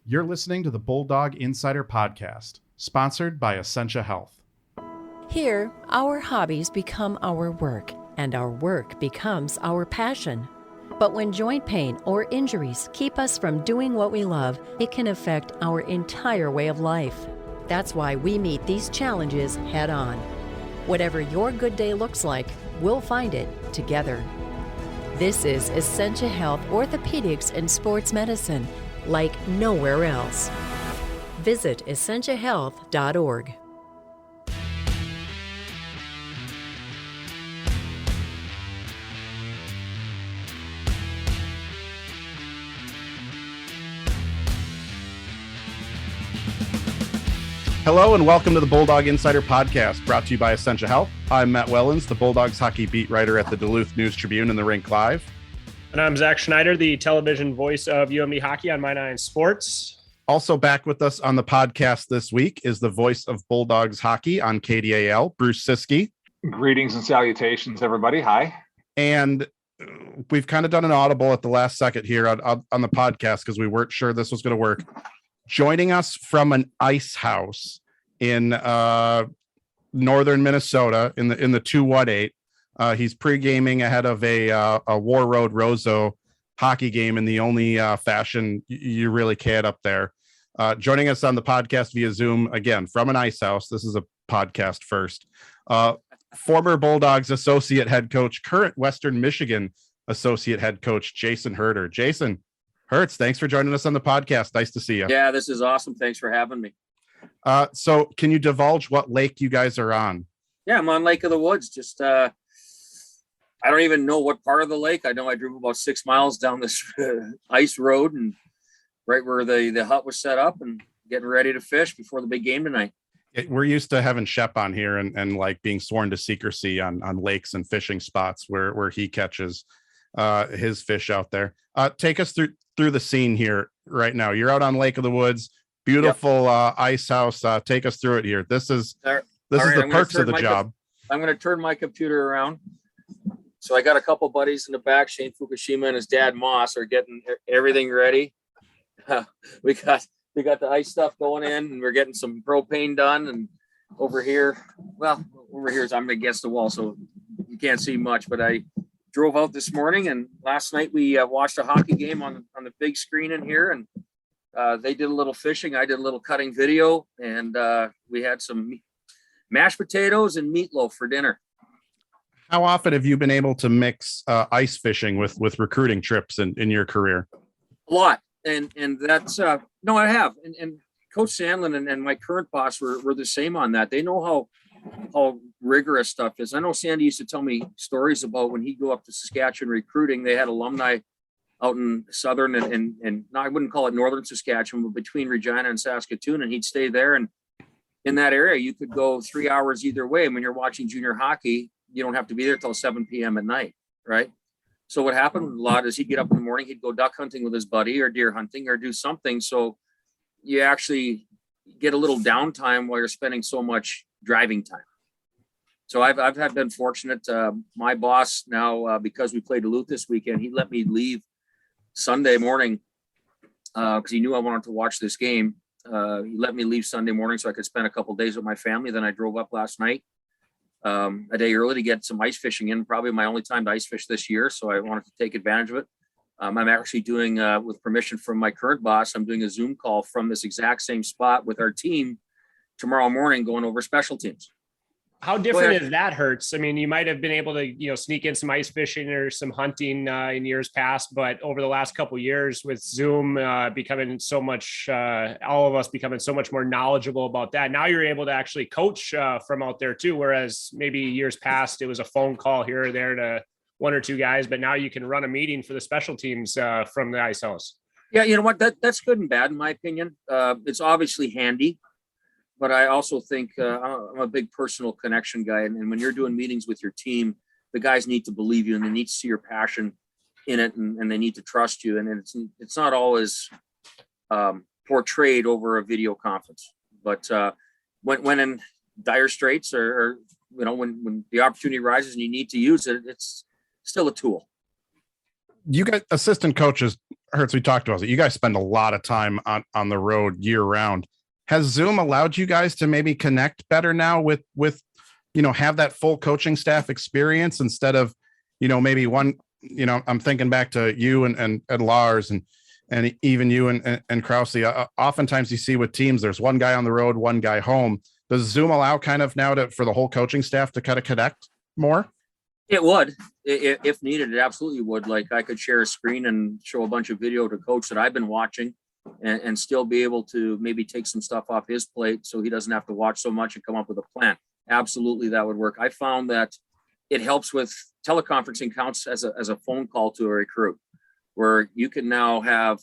You're listening to the Bulldog Insider Podcast, sponsored by Essentia Health. Here, our hobbies become our work, and our work becomes our passion. But when joint pain or injuries keep us from doing what we love, it can affect our entire way of life. That's why we meet these challenges head on. Whatever your good day looks like, we'll find it together. This is Essentia Health Orthopedics and Sports Medicine, like nowhere else. Visit essentiahealth.org. Hello and welcome to the Bulldog Insider Podcast, brought to you by Essentia Health. I'm Matt Wellens, the Bulldogs hockey beat writer at the Duluth News Tribune and the Rink Live. And I'm Zach Schneider, the television voice of UMD hockey on My9 Sports. Also back with us on the podcast this week is the voice of Bulldogs hockey on KDAL, Bruce Siski. Greetings and salutations, everybody. Hi. And we've kind of done an audible at the last second here on the podcast because we weren't sure this was going to work. Joining us from an ice house in northern Minnesota in the 218. He's pre-gaming ahead of a War Road Roseau hockey game in the only fashion you really can up there. Joining us on the podcast via Zoom, again, from an ice house. This is a podcast first. Former Bulldogs associate head coach, current Western Michigan associate head coach, Jason Herter. Jason Hertz, thanks for joining us on the podcast. Nice to see you. Yeah, this is awesome. Thanks for having me. So can you divulge what lake you guys are on? Yeah, I'm on Lake of the Woods. Just I don't even know what part of the lake. I know I drove about 6 miles down this ice road and right where the hut was set up and getting ready to fish before the big game tonight. We're used to having Shep on here and like being sworn to secrecy on lakes and fishing spots where he catches his fish out there. Take us through the scene here right now. You're out on Lake of the Woods, beautiful ice house. Take us through it here. This is the perks of the job. I'm going to turn my computer around. So I got a couple buddies in the back. Shane Fukushima and his dad Moss are getting everything ready. We got the ice stuff going in, and we're getting some propane done. And over here is I'm against the wall, so you can't see much. But I drove out this morning, and last night we watched a hockey game on the big screen in here, and they did a little fishing. I did a little cutting video, and we had some mashed potatoes and meatloaf for dinner. How often have you been able to mix ice fishing with recruiting trips in your career? A lot. And that's no, I have. And Coach Sandlin and my current boss were the same on that. They know how rigorous stuff is. I know Sandy used to tell me stories about when he'd go up to Saskatchewan recruiting. They had alumni out in southern and no, I wouldn't call it northern Saskatchewan, but between Regina and Saskatoon, and he'd stay there. And in that area, you could go 3 hours either way. And when you're watching junior hockey, you don't have to be there till 7 p.m. at night, right? So what happened a lot is he'd get up in the morning, he'd go duck hunting with his buddy or deer hunting or do something. So you actually get a little downtime while you're spending so much driving time. So I've been fortunate. My boss now, because we played Duluth this weekend, he let me leave Sunday morning because he knew I wanted to watch this game. He let me leave Sunday morning so I could spend a couple of days with my family. Then I drove up last night a day early to get some ice fishing in, probably my only time to ice fish this year. So I wanted to take advantage of it. I'm actually doing, with permission from my current boss, I'm doing a Zoom call from this exact same spot with our team tomorrow morning going over special teams. How different is that, Hertz? I mean, you might have been able to, sneak in some ice fishing or some hunting in years past, but over the last couple of years with Zoom becoming so much, all of us becoming so much more knowledgeable about that. Now you're able to actually coach from out there too, whereas maybe years past it was a phone call here or there to one or two guys, but now you can run a meeting for the special teams from the ice house. Yeah, you know what? That's good and bad in my opinion. It's obviously handy. But I also think I'm a big personal connection guy. And when you're doing meetings with your team, the guys need to believe you and they need to see your passion in it and they need to trust you. And it's not always portrayed over a video conference. But when in dire straits or when the opportunity arises and you need to use it, it's still a tool. You got assistant coaches Hertz, we talked about it. You guys spend a lot of time on the road year round. Has Zoom allowed you guys to maybe connect better now with, have that full coaching staff experience instead of, maybe one, I'm thinking back to you and Lars and even you and Krause. Oftentimes you see with teams, there's one guy on the road, one guy home. Does Zoom allow kind of now for the whole coaching staff to kind of connect more? It would, if needed. It absolutely would. Like, I could share a screen and show a bunch of video to coach that I've been watching and still be able to maybe take some stuff off his plate so he doesn't have to watch so much and come up with a plan. Absolutely, that would work. I found that it helps with teleconferencing counts as a phone call to a recruit, where you can now have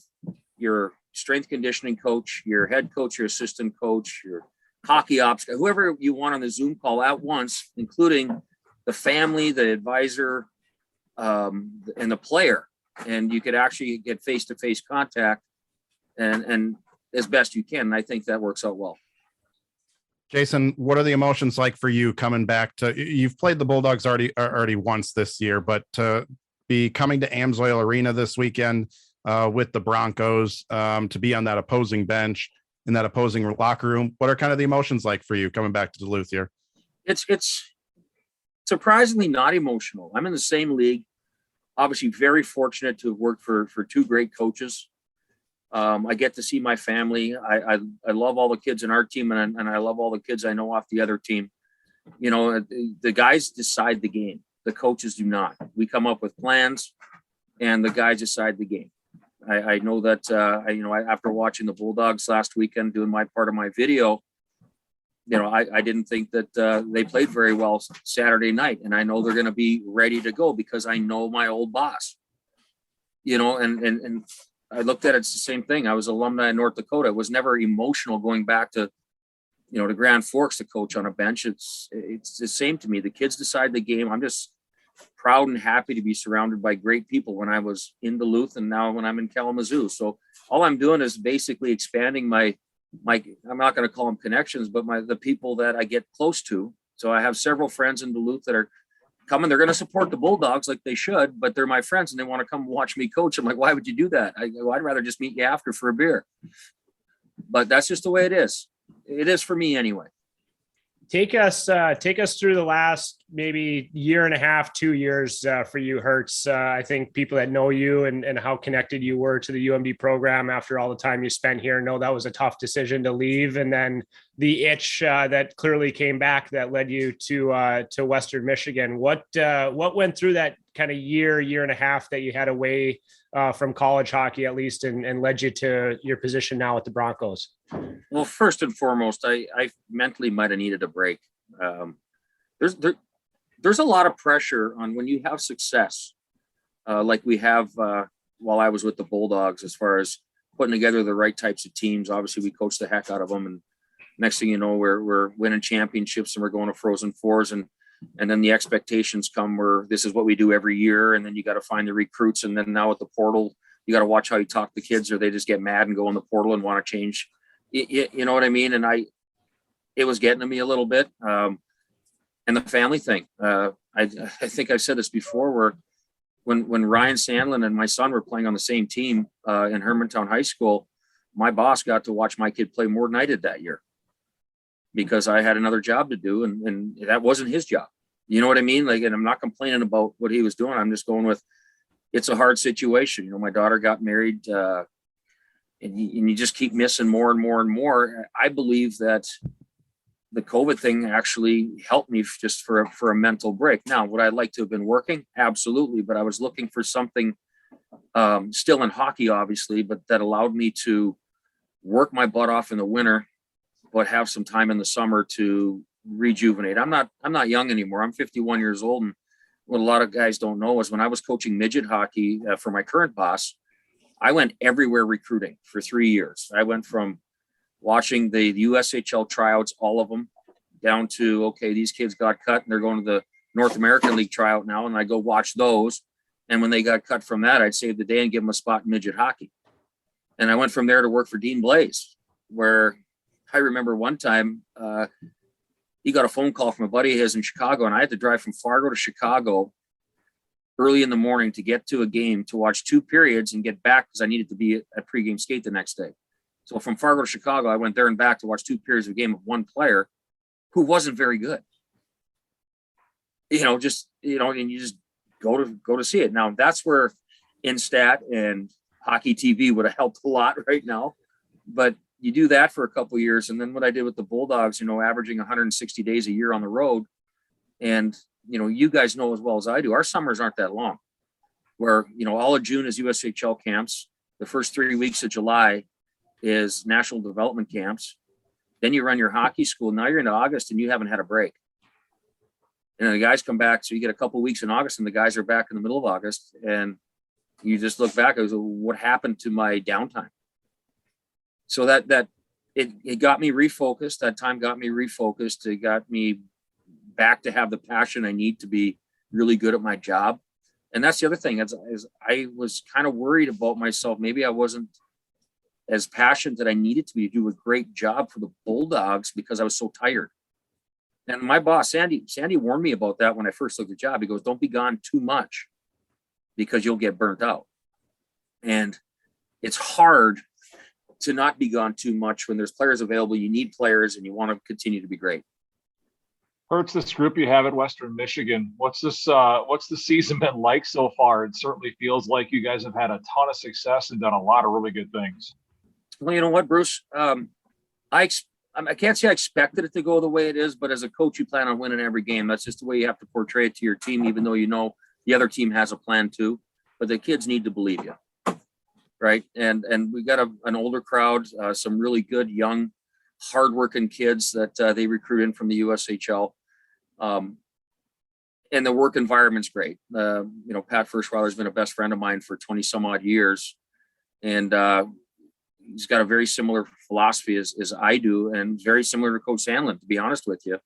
your strength conditioning coach, your head coach, your assistant coach, your hockey ops, whoever you want on the Zoom call at once, including the family, the advisor, and the player. And you could actually get face-to-face contact and as best you can. And I think that works out well. Jason, what are the emotions like for you coming back to, you've played the Bulldogs already once this year, but to be coming to Amsoil Arena this weekend with the Broncos, to be on that opposing bench in that opposing locker room, what are kind of the emotions like for you coming back to Duluth here? It's surprisingly not emotional. I'm in the same league, obviously very fortunate to have worked for two great coaches. I get to see my family. I love all the kids in our team, and I love all the kids I know off the other team. The guys decide the game. The coaches do not. We come up with plans, and the guys decide the game. I know that, after watching the Bulldogs last weekend, doing my part of my video, I didn't think that they played very well Saturday night, and I know they're going to be ready to go because I know my old boss, and I looked at it, it's the same thing. I was alumni in North Dakota. It was never emotional going back to, to Grand Forks to coach on a bench. It's the same to me. The kids decide the game. I'm just proud and happy to be surrounded by great people when I was in Duluth and now when I'm in Kalamazoo. So all I'm doing is basically expanding my I'm not going to call them connections, but the people that I get close to. So I have several friends in Duluth that are coming. They're going to support the Bulldogs like they should, but they're my friends and they want to come watch me coach. I'm like, why would you do that? I'd rather just meet you after for a beer. But that's just the way it is. It is for me anyway. Take us through the last maybe year and a half, 2 years for you, Hertz. I think people that know you and how connected you were to the UMD program after all the time you spent here know that was a tough decision to leave. And then the itch that clearly came back that led you to Western Michigan. What went through that kind of year and a half that you had away from college hockey, at least, and led you to your position now at the Broncos? Well, first and foremost, I mentally might have needed a break. There's a lot of pressure on when you have success, like we have while I was with the Bulldogs, as far as putting together the right types of teams. Obviously, we coached the heck out of them, and next thing you know, we're winning championships and we're going to Frozen Fours, and then the expectations come where this is what we do every year, and then you got to find the recruits, and then now with the portal, you got to watch how you talk to kids, or they just get mad and go in the portal and want to change. You know what I mean? And it was getting to me a little bit. And the family thing. I think I've said this before, where when Ryan Sandlin and my son were playing on the same team in Hermantown High School, my boss got to watch my kid play more than I did that year because I had another job to do, and that wasn't his job. You know what I mean? Like, and I'm not complaining about what he was doing. I'm just going with, it's a hard situation. My daughter got married, and you just keep missing more and more and more. I believe that the COVID thing actually helped me just for a mental break. Now, would I like to have been working? Absolutely. But I was looking for something still in hockey, obviously, but that allowed me to work my butt off in the winter, but have some time in the summer to rejuvenate. I'm not young anymore. I'm 51 years old. And what a lot of guys don't know is when I was coaching midget hockey for my current boss, I went everywhere recruiting for 3 years. I went from watching the USHL tryouts, all of them, down to, okay, these kids got cut and they're going to the North American League tryout now. And I go watch those. And when they got cut from that, I'd save the day and give them a spot in midget hockey. And I went from there to work for Dean Blaze, where I remember one time he got a phone call from a buddy of his in Chicago, and I had to drive from Fargo to Chicago early in the morning to get to a game, to watch 2 periods and get back because I needed to be at pregame skate the next day. So from Fargo to Chicago, I went there and back to watch 2 periods of a game of one player who wasn't very good. And you just go to see it. Now that's where Instat and Hockey TV would have helped a lot right now. But you do that for a couple of years. And then what I did with the Bulldogs, averaging 160 days a year on the road. And, you guys know as well as I do, our summers aren't that long, where, all of June is USHL camps. The first 3 weeks of July is national development camps. Then you run your hockey school. Now you're into August and you haven't had a break. And the guys come back. So you get a couple of weeks in August and the guys are back in the middle of August. And you just look back, and go, what happened to my downtime? So it got me refocused. That time got me refocused. It got me back to have the passion I need to be really good at my job. And that's the other thing is I was kind of worried about myself. Maybe I wasn't as passionate that I needed to be to do a great job for the Bulldogs because I was so tired. And my boss, Sandy warned me about that when I first took the job. He goes, don't be gone too much because you'll get burnt out. And it's hard to not be gone too much when there's players available. You need players and you want to continue to be great. Hertz, this group you have at Western Michigan, what's the season been like so far? It certainly feels like you guys have had a ton of success and done a lot of really good things. Well, you know what, Bruce? I can't say I expected it to go the way it is, but as a coach, you plan on winning every game. That's just the way you have to portray it to your team, even though the other team has a plan too. But the kids need to believe you, right? And we got an older crowd, some really good, young, hardworking kids that they recruit in from the USHL. And the work environment's great. Pat Ferschweiler's been a best friend of mine for 20 some odd years. And he's got a very similar philosophy as I do, and very similar to Coach Sandlin, to be honest with you,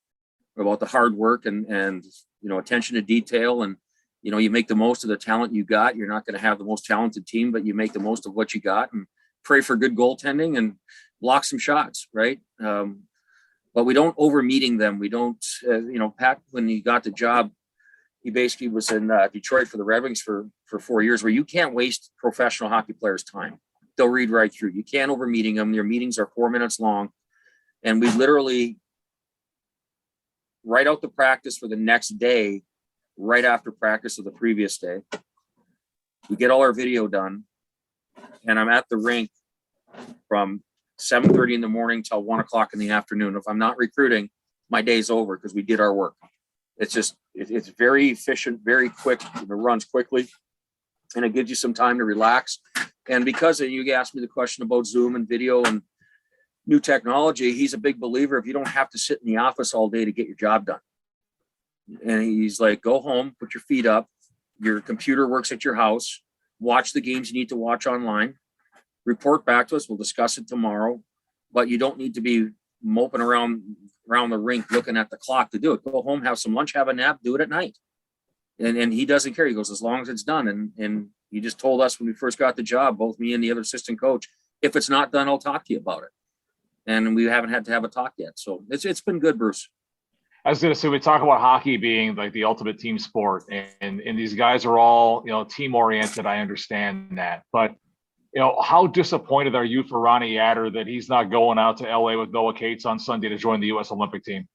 about the hard work and attention to detail. And, you make the most of the talent you got. You're not going to have the most talented team, but you make the most of what you got and pray for good goaltending and block some shots, right? But we don't over meeting them. We don't, Pat, when he got the job, he basically was in Detroit for the Red Wings for 4 years, where you can't waste professional hockey players' time. They'll read right through. You can't over meeting them. Your meetings are 4 minutes long. And we literally write out the practice for the next day, right after practice of the previous day. We get all our video done. And I'm at the rink from 7:30 in the morning till 1 o'clock in the afternoon. If I'm not recruiting, my day's over because we did our work. It's very efficient, very quick. It runs quickly, and it gives you some time to relax. And because you asked me the question about Zoom and video and new technology, he's a big believer if you don't have to sit in the office all day to get your job done. And he's like, go home, put your feet up. Your computer works at your house. Watch the games you need to watch online. Report back to us. We'll discuss it tomorrow. But you don't need to be moping around the rink looking at the clock to do it. Go home, have some lunch, have a nap, do it at night. And he doesn't care. He goes, as long as it's done. And he just told us when we first got the job, both me and the other assistant coach, if it's not done, I'll talk to you about it. And we haven't had to have a talk yet. So it's been good, Bruce. I was going to say, we talk about hockey being like the ultimate team sport, and these guys are all, team oriented. I understand that, but how disappointed are you for Ronnie Adder that he's not going out to LA with Noah Cates on Sunday to join the U.S. Olympic team?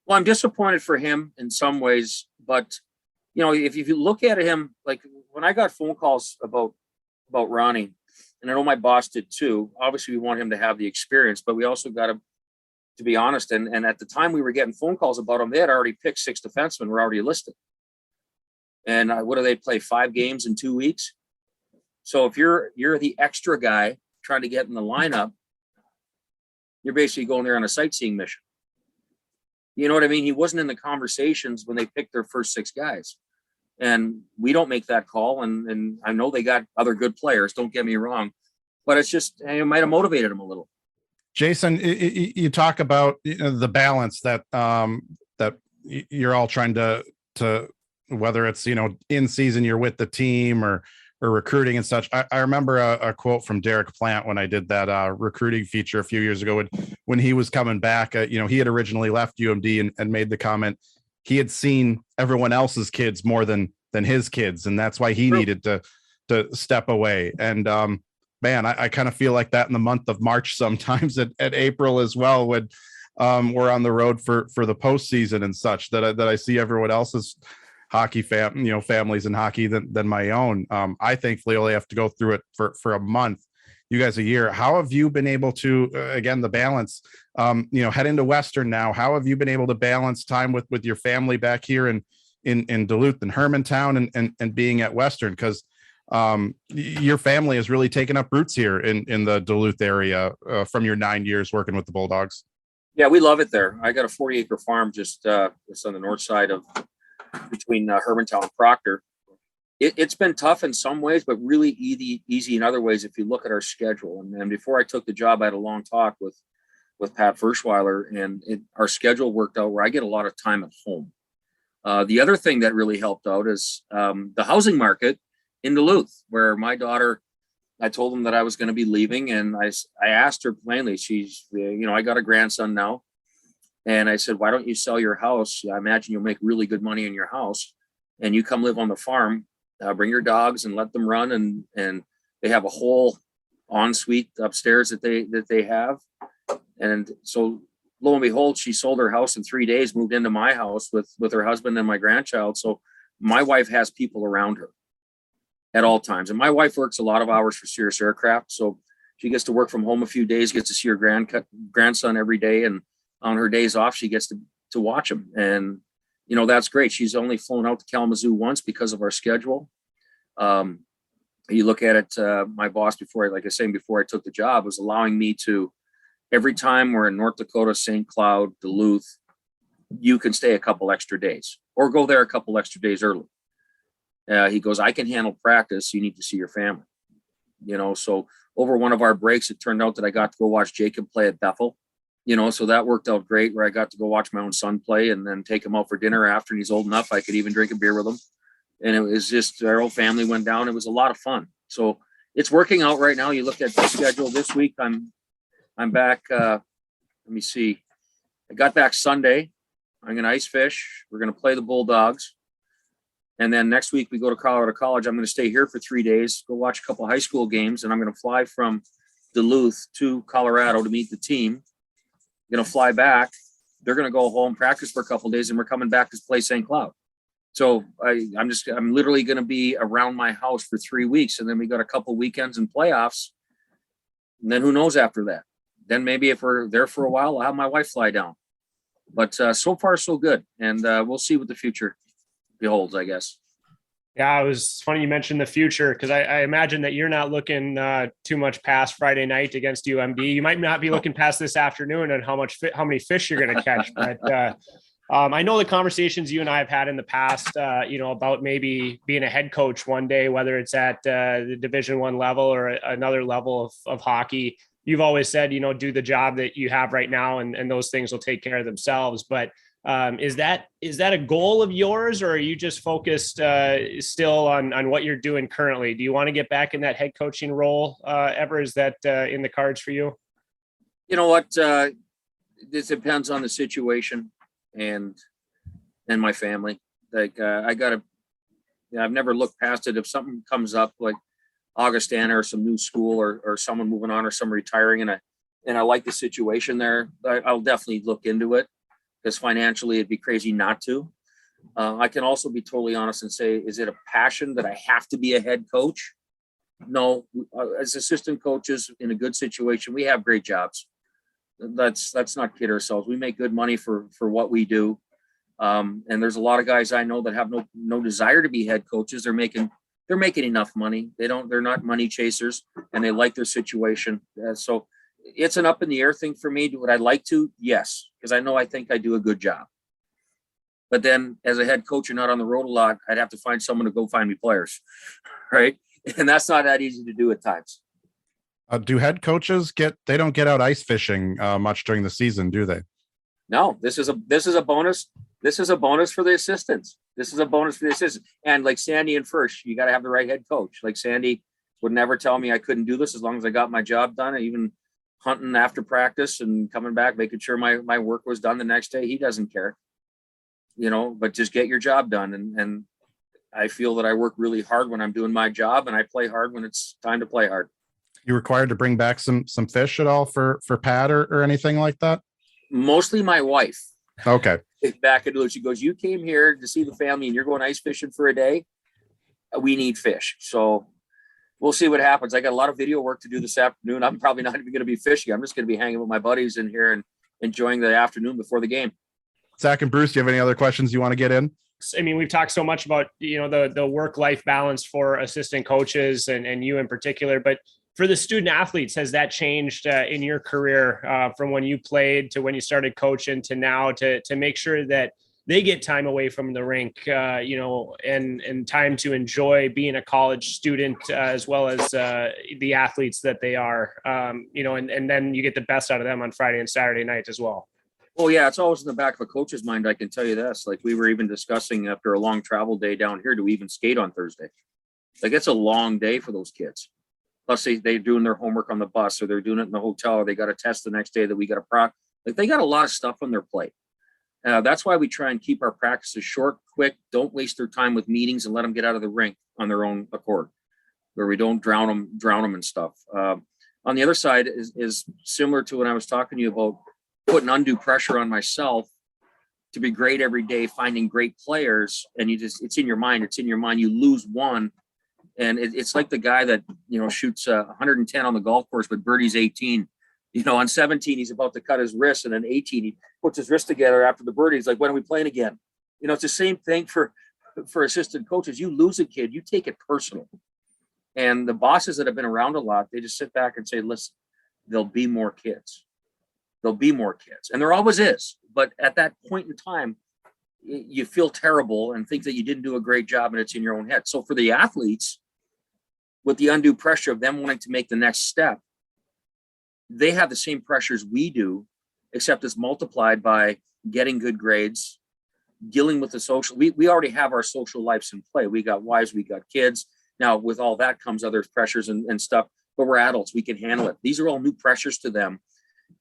Well, I'm disappointed for him in some ways, but if you look at him, like when I got phone calls about Ronnie, and I know my boss did too, obviously we want him to have the experience, but we also got to be honest. And at the time we were getting phone calls about him, they had already picked 6 defensemen, were already listed. And what do they play, 5 games in 2 weeks? So if you're the extra guy trying to get in the lineup, you're basically going there on a sightseeing mission. You know what I mean? He wasn't in the conversations when they picked their first 6 guys. And we don't make that call. And I know they got other good players, don't get me wrong, but it's just, it might have motivated him a little. Jason, you talk about the balance that that you're all trying to whether it's in season you're with the team or recruiting and such. I remember a quote from Derek Plant when I did that recruiting feature a few years ago when he was coming back. He had originally left UMD and made the comment he had seen everyone else's kids more than than his kids, and that's why he needed to step away. And man, I kind of feel like that in the month of March sometimes, at April as well, when we're on the road for the postseason and such, that I see everyone else's hockey families in hockey than my own. I thankfully only have to go through it for a month. You guys a year. How have you been able to, again, the balance, head into Western now? How have you been able to balance time with your family back here in Duluth and Hermantown and being at Western? Because your family has really taken up roots here in the Duluth area from your 9 years working with the Bulldogs. Yeah, we love it there. I got a 40-acre farm just on the north side between Hermantown and Proctor. It's been tough in some ways, but really easy in other ways if you look at our schedule. And before I took the job, I had a long talk with Pat Ferschweiler, and our schedule worked out where I get a lot of time at home. The other thing that really helped out is the housing market in Duluth, where my daughter, I told them that I was going to be leaving, and I asked her plainly, I got a grandson now, and I said, why don't you sell your house? I imagine you'll make really good money in your house, and you come live on the farm. Bring your dogs and let them run, and they have a whole ensuite upstairs that they have. And so lo and behold, she sold her house in 3 days, moved into my house with her husband and my grandchild. So my wife has people around her at all times. And my wife works a lot of hours for Cirrus Aircraft. So she gets to work from home a few days, gets to see her grandson every day. And on her days off, she gets to watch him. And that's great. She's only flown out to Kalamazoo once because of our schedule. You look at it, my boss, before I took the job, was allowing me to, every time we're in North Dakota, St. Cloud, Duluth, you can stay a couple extra days or go there a couple extra days early. He goes, I can handle practice. You need to see your family. So over one of our breaks, it turned out that I got to go watch Jacob play at Bethel. So that worked out great, where I got to go watch my own son play and then take him out for dinner after. And he's old enough, I could even drink a beer with him. And it was just, our whole family went down. It was a lot of fun. So it's working out right now. You look at the schedule this week. I'm back. Let me see. I got back Sunday. I'm going to ice fish. We're going to play the Bulldogs. And then next week we go to Colorado College. I'm going to stay here for 3 days, go watch a couple of high school games. And I'm going to fly from Duluth to Colorado to meet the team. Going to fly back. They're going to go home, practice for a couple of days, and we're coming back to play St. Cloud. So I'm literally going to be around my house for 3 weeks. And then we got a couple of weekends and playoffs. And then who knows after that? Then maybe if we're there for a while, I'll have my wife fly down. But so far, so good. And we'll see what the future beholds, I guess. Yeah, it was funny you mentioned the future, because I imagine that you're not looking too much past Friday night against UMD. You might not be looking past this afternoon on how many fish you're going to catch. But I know the conversations you and I have had in the past, about maybe being a head coach one day, whether it's at the Division I level or another level of hockey. You've always said, do the job that you have right now, and those things will take care of themselves. But is that a goal of yours, or are you just focused still on what you're doing currently? Do you want to get back in that head coaching role ever? Is that in the cards for you? You know what? This depends on the situation and my family. Like I've never looked past it. If something comes up like Augustana or some new school or someone moving on or someone retiring, and I like the situation there, I'll definitely look into it, because financially it'd be crazy not to. I can also be totally honest and say, is it a passion that I have to be a head coach? No. As assistant coaches in a good situation, we have great jobs. Let's not kid ourselves. We make good money for what we do. And there's a lot of guys I know that have no desire to be head coaches. They're making enough money. They're not money chasers, and they like their situation. So it's an up in the air thing for me. Would I like to? Yes, because I think I do a good job. But then as a head coach, you're not on the road a lot. I'd have to find someone to go find me players, right? And that's not that easy to do at times. Do head coaches they don't get out ice fishing much during the season, do they? No, this is a bonus. This is a bonus for the assistants. And like Sandy and Firsch, you got to have the right head coach. Like Sandy would never tell me I couldn't do this as long as I got my job done. Even hunting after practice and coming back, making sure my work was done the next day. He doesn't care, but just get your job done. And I feel that I work really hard when I'm doing my job, and I play hard when it's time to play hard. You required to bring back some fish at all for Pat or anything like that? Mostly my wife. Okay. Back in Duluth, she goes, you came here to see the family and you're going ice fishing for a day. We need fish. So we'll see what happens. I got a lot of video work to do this afternoon. I'm probably not even going to be fishing. I'm just going to be hanging with my buddies in here and enjoying the afternoon before the game. Zach and Bruce, do you have any other questions you want to get in? I mean, we've talked so much about, the work-life balance for assistant coaches and you in particular, but for the student athletes, has that changed in your career from when you played to when you started coaching to now to make sure that they get time away from the rink, and time to enjoy being a college student as well as the athletes that they are, and then you get the best out of them on Friday and Saturday night as well. Oh yeah, it's always in the back of a coach's mind. I can tell you this, like we were even discussing after a long travel day down here, do we even skate on Thursday? Like it's a long day for those kids. Plus they're doing their homework on the bus, or they're doing it in the hotel, or they got a test the next day that we got like they got a lot of stuff on their plate. That's why we try and keep our practices short, quick. Don't waste their time with meetings and let them get out of the rink on their own accord, where we don't drown them and stuff. On the other side is similar to when I was talking to you about putting undue pressure on myself to be great every day, finding great players, and it's in your mind. You lose one. And it's like the guy that, shoots 110 on the golf course, but birdie's 18. On 17, he's about to cut his wrist, and then 18, he puts his wrist together after the birdie. He's like, when are we playing again? It's the same thing for assistant coaches. You lose a kid, you take it personal. And the bosses that have been around a lot, they just sit back and say, listen, there'll be more kids. There'll be more kids. And there always is. But at that point in time, you feel terrible and think that you didn't do a great job, and it's in your own head. So for the athletes, with the undue pressure of them wanting to make the next step, they have the same pressures we do, except it's multiplied by getting good grades, dealing with the social. We already have our social lives in play. We got wives, we got kids. Now with all that comes other pressures and stuff, but we're adults, we can handle it. These are all new pressures to them.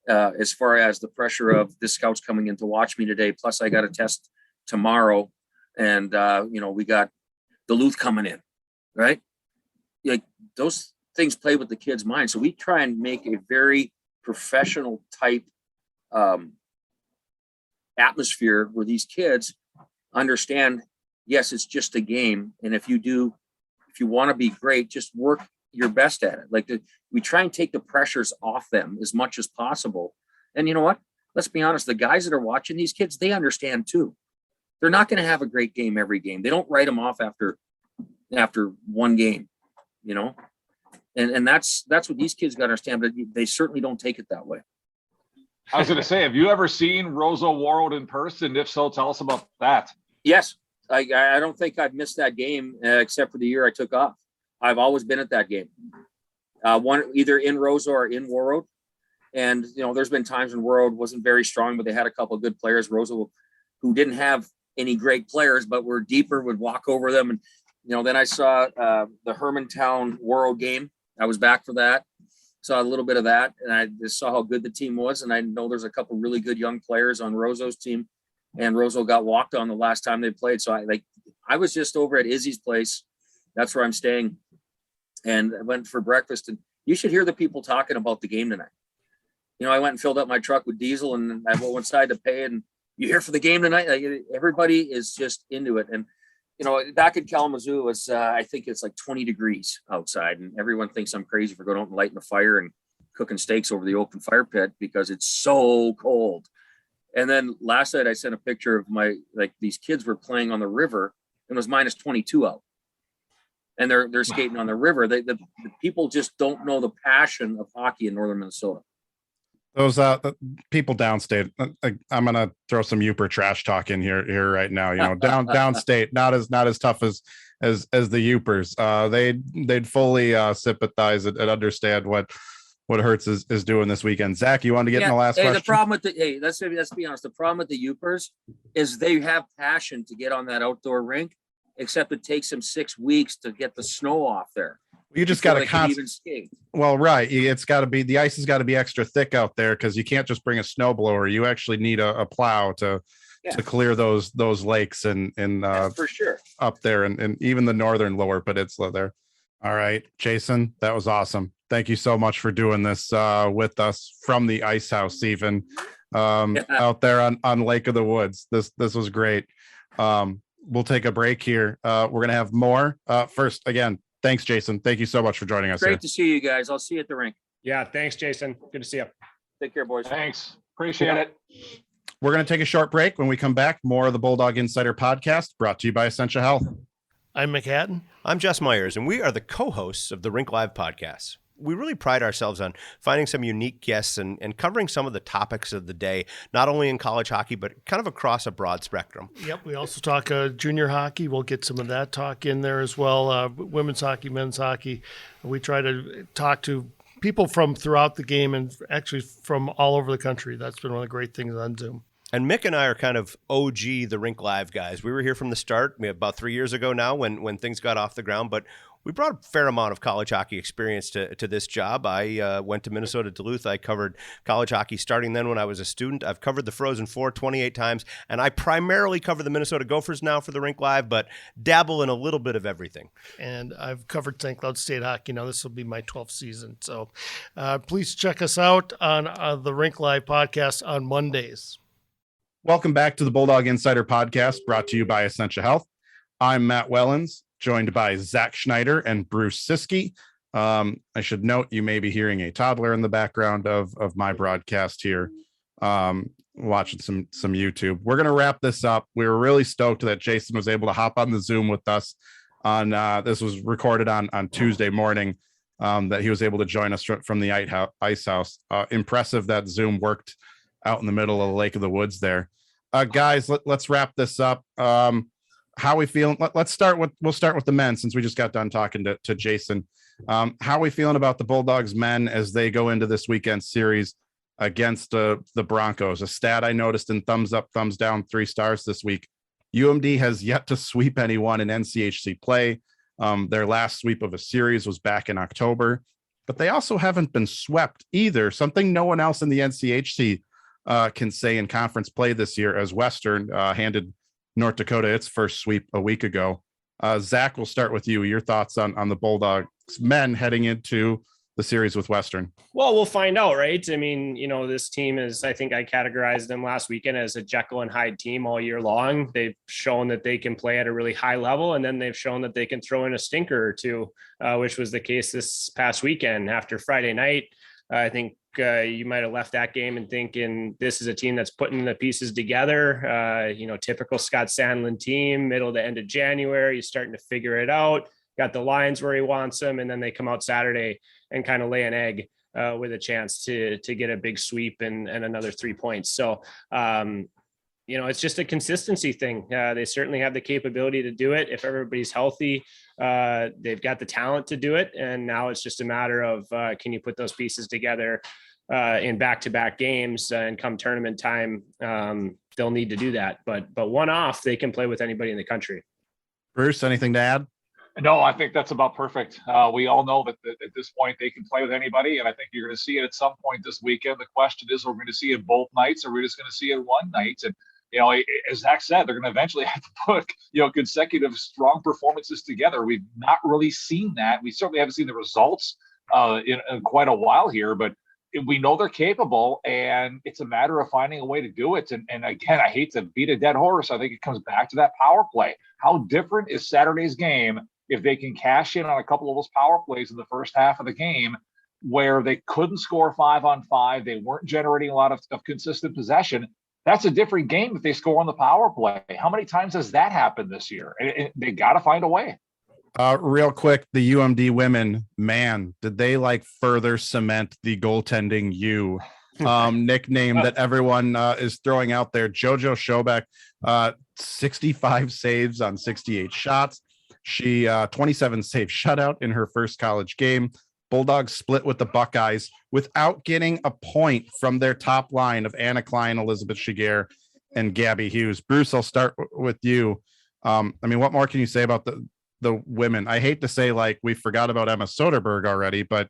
As far as the pressure of the scouts coming in to watch me today, plus I got a test tomorrow, and we got Duluth coming in, right? Like those things play with the kids' mind. So we try and make a very professional type atmosphere where these kids understand, yes, it's just a game. And if you want to be great, just work your best at it. Like we try and take the pressures off them as much as possible. And you know what? Let's be honest. The guys that are watching these kids, they understand too. They're not going to have a great game every game. They don't write them off after one game. And that's what these kids got to understand, but they certainly don't take it that way. I was going to say, have you ever seen Rosa Warroad in person? If so, tell us about that. Yes. I don't think I've missed that game except for the year I took off. I've always been at that game. One either in Rosa or in Warroad. And, there's been times when Warroad wasn't very strong, but they had a couple of good players. Rosa, who didn't have any great players, but were deeper, would walk over them. And, then I saw the Hermantown Warroad game. I was back for that. Saw a little bit of that, and I just saw how good the team was. And I know there's a couple really good young players on Roso's team, and Roso got walked on the last time they played. So I was just over at Izzy's place. That's where I'm staying. And I went for breakfast, and you should hear the people talking about the game tonight. I went and filled up my truck with diesel, and I went inside to pay, and you here for the game tonight? Everybody is just into it. And, back in Kalamazoo, was I think it's like 20 degrees outside, and everyone thinks I'm crazy for going out and lighting a fire and cooking steaks over the open fire pit because it's so cold. And then last night I sent a picture of these kids were playing on the river, and it was minus 22 out. And they're skating on the river. The people just don't know the passion of hockey in northern Minnesota. Those people downstate. I'm gonna throw some Uper trash talk in here right now. Downstate, not as tough as the Upers. They'd fully sympathize and understand what Hertz is doing this weekend. Zach, you want to get in the last question? The problem with let's be honest. The problem with the Upers is they have passion to get on that outdoor rink, except it takes them 6 weeks to get the snow off there. You just got to well, right. It's got to be, the ice has got to be extra thick out there, because you can't just bring a snowblower. You actually need a plow to clear those lakes and for sure. up there and even the northern lower peninsula there. All right, Jason, that was awesome. Thank you so much for doing this with us from the ice house, even out there on Lake of the Woods. This was great. We'll take a break here. We're going to have more. First, again, thanks, Jason. Thank you so much for joining us. Great to see you guys. I'll see you at the rink. Yeah, thanks, Jason. Good to see you. Take care, boys. Thanks. Appreciate it. We're going to take a short break. When we come back, more of the Bulldog Insider Podcast brought to you by Essentia Health. I'm McHatton. I'm Jess Myers, and we are the co-hosts of the Rink Live podcast. We really pride ourselves on finding some unique guests and covering some of the topics of the day, not only in college hockey, but kind of across a broad spectrum. Yep. We also talk junior hockey. We'll get some of that talk in there as well. Women's hockey, men's hockey. We try to talk to people from throughout the game and actually from all over the country. That's been one of the great things on Zoom. And Mick and I are kind of OG, the Rink Live guys. We were here from the start, about 3 years ago now when things got off the ground, but we brought a fair amount of college hockey experience to this job. I went to Minnesota Duluth. I covered college hockey starting then when I was a student. I've covered the Frozen Four 28 times, and I primarily cover the Minnesota Gophers now for the Rink Live, but dabble in a little bit of everything. And I've covered St. Cloud State hockey. Now this will be my 12th season. So please check us out on the Rink Live podcast on Mondays. Welcome back to the Bulldog Insider Podcast brought to you by Essentia Health. I'm Matt Wellens, joined by Zach Schneider and Bruce Siskey. I should note you may be hearing a toddler in the background of my broadcast here, watching some YouTube. We're going to wrap this up. We were really stoked that Jason was able to hop on the Zoom with us on this was recorded on Tuesday morning, that he was able to join us from the ice house. Impressive that Zoom worked out in the middle of the Lake of the Woods there. Guys, let's wrap this up. How we feeling? We'll start with the men since we just got done talking to Jason. How are we feeling about the Bulldogs men as they go into this weekend series against the Broncos? A stat I noticed in thumbs up, thumbs down, 3 stars this week. UMD has yet to sweep anyone in NCHC play. Their last sweep of a series was back in October, but they also haven't been swept either. Something no one else in the NCHC can say in conference play this year, as Western handed North Dakota its first sweep a week ago. Zach, we'll start with you. Your thoughts on the Bulldogs men heading into the series with Western? Well, we'll find out, right? I mean, this team is, I think I categorized them last weekend as a Jekyll and Hyde team all year long. They've shown that they can play at a really high level, and then they've shown that they can throw in a stinker or two, which was the case this past weekend after Friday night. I think you might have left that game and thinking this is a team that's putting the pieces together. Typical Scott Sandlin team, middle to end of January, he's starting to figure it out, got the lines where he wants them. And then they come out Saturday and kind of lay an egg with a chance to get a big sweep and another 3 points. So, it's just a consistency thing. They certainly have the capability to do it. If everybody's healthy, they've got the talent to do it. And now it's just a matter of, can you put those pieces together in back-to-back games, and come tournament time, they'll need to do that. But one off, they can play with anybody in the country. Bruce, anything to add? No, I think that's about perfect. We all know that at this point they can play with anybody, and I think you're going to see it at some point this weekend. The question is, we're going to see it both nights, or we're just going to see it one night. And as Zach said, they're going to eventually have to put consecutive strong performances together. We've not really seen that. We certainly haven't seen the results in quite a while here, but we know they're capable, and it's a matter of finding a way to do it. And again, I hate to beat a dead horse. I think it comes back to that power play. How different is Saturday's game if they can cash in on a couple of those power plays in the first half of the game where they couldn't score 5-on-5, they weren't generating a lot of consistent possession? That's a different game if they score on the power play. How many times has that happened this year? They got to find a way. Real quick, the UMD women, man, did they further cement the goaltending nickname that everyone is throwing out there? JoJo Schobeck, 65 saves on 68 shots. She 27 save shutout in her first college game. Bulldogs split with the Buckeyes without getting a point from their top line of Anna Klein, Elizabeth Shiger, and Gabby Hughes. Bruce, I'll start with you. What more can you say about the women? I hate to say we forgot about Emma Soderberg already, but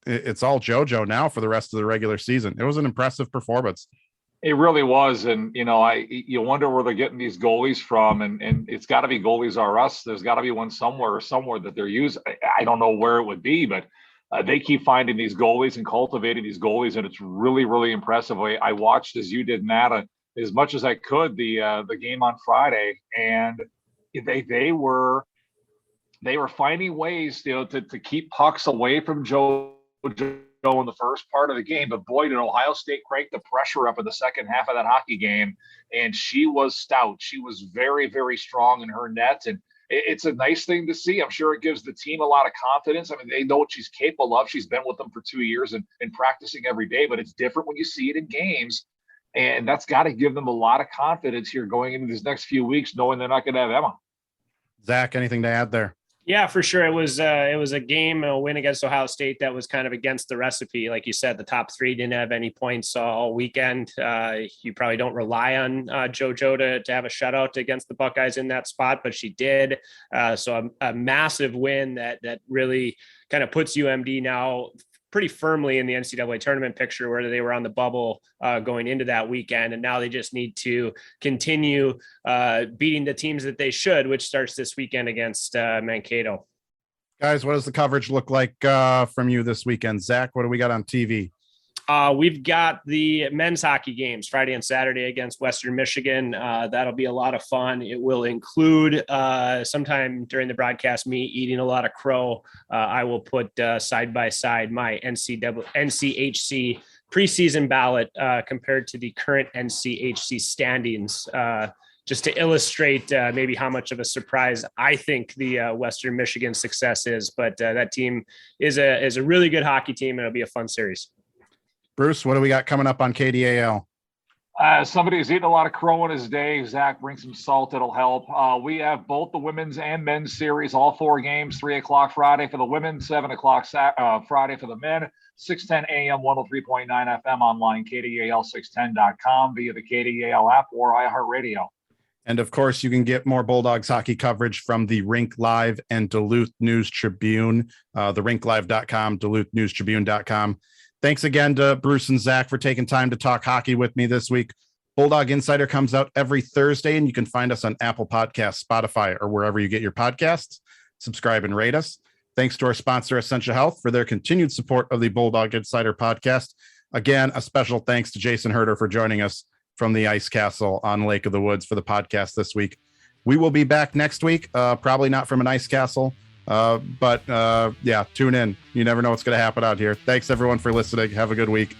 it's all JoJo now for the rest of the regular season. It was an impressive performance. It really was. And, you wonder where they're getting these goalies from. And it's got to be Goalies R Us. There's got to be one somewhere that they're using. I don't know where it would be, but they keep finding these goalies and cultivating these goalies. And it's really, really impressive. I watched, as you did, Matt, as much as I could, the game on Friday. And they were finding ways, to keep pucks away from Joe in the first part of the game. But boy, did Ohio State crank the pressure up in the second half of that hockey game. And she was stout. She was very, very strong in her net. And it's a nice thing to see. I'm sure it gives the team a lot of confidence. I mean, they know what she's capable of. She's been with them for 2 years and practicing every day, but it's different when you see it in games. And that's got to give them a lot of confidence here going into these next few weeks, knowing they're not going to have Emma. Zach, anything to add there? Yeah, for sure. It was a game, a win against Ohio State that was kind of against the recipe. Like you said, the top three didn't have any points all weekend. You probably don't rely on JoJo to have a shutout against the Buckeyes in that spot, but she did. So a massive win that really kind of puts UMD now pretty firmly in the NCAA tournament picture, where they were on the bubble going into that weekend. And now they just need to continue beating the teams that they should, which starts this weekend against Mankato. Guys, what does the coverage look like from you this weekend? Zach, what do we got on TV? We've got the men's hockey games Friday and Saturday against Western Michigan. That'll be a lot of fun. It will include sometime during the broadcast me eating a lot of crow. I will put side by side my NCHC preseason ballot compared to the current NCHC standings, just to illustrate maybe how much of a surprise I think the Western Michigan success is. But that team is a really good hockey team, and it'll be a fun series. Bruce, what do we got coming up on KDAL? Somebody who's eating a lot of crow in his day. Zach, bring some salt. It'll help. We have both the women's and men's series, all 4 games, 3:00 Friday for the women, 7:00 Friday for the men, 6:10 a.m., 103.9 FM online, KDAL610.com via the KDAL app or iHeartRadio. And of course, you can get more Bulldogs hockey coverage from the Rink Live and Duluth News Tribune, therinklive.com, DuluthNewsTribune.com. Thanks again to Bruce and Zach for taking time to talk hockey with me this week. Bulldog Insider comes out every Thursday, and you can find us on Apple Podcasts, Spotify, or wherever you get your podcasts. Subscribe and rate us. Thanks to our sponsor, Essentia Health, for their continued support of the Bulldog Insider podcast. Again, a special thanks to Jason Herter for joining us from the Ice Castle on Lake of the Woods for the podcast this week. We will be back next week, probably not from an ice castle. But tune in. You never know what's going to happen out here. Thanks everyone for listening. Have a good week.